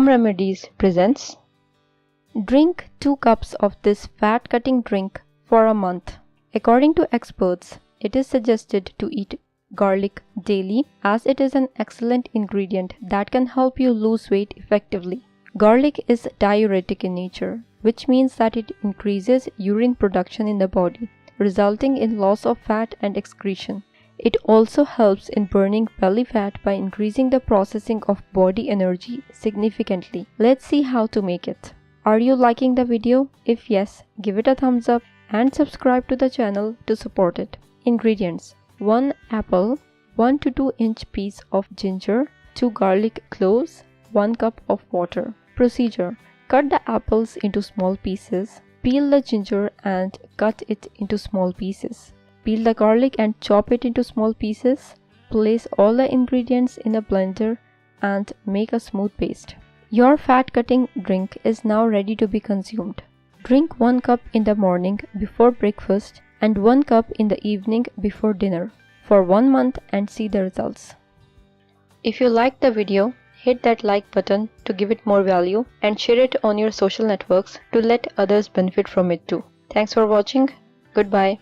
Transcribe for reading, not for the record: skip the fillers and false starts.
Home Remedies presents. Drink 2 cups of this fat-cutting drink for a month. According to experts, it is suggested to eat garlic daily as it is an excellent ingredient that can help you lose weight effectively. Garlic is diuretic in nature, which means that it increases urine production in the body, resulting in loss of fat and excretion. It also helps in burning belly fat by increasing the processing of body energy significantly. Let's see how to make it. Are you liking the video? If yes, give it a thumbs up and subscribe to the channel to support it. Ingredients: 1 apple, 1 to 2 inch piece of ginger, 2 garlic cloves, 1 cup of water. Procedure: cut the apples into small pieces, peel the ginger and cut it into small pieces. Peel the garlic and chop it into small pieces. Place all the ingredients in a blender and make a smooth paste. Your fat-cutting drink is now ready to be consumed. Drink 1 cup in the morning before breakfast and 1 cup in the evening before dinner for 1 month and see the results. If you liked the video, hit that like button to give it more value and share it on your social networks to let others benefit from it too. Thanks for watching. Goodbye.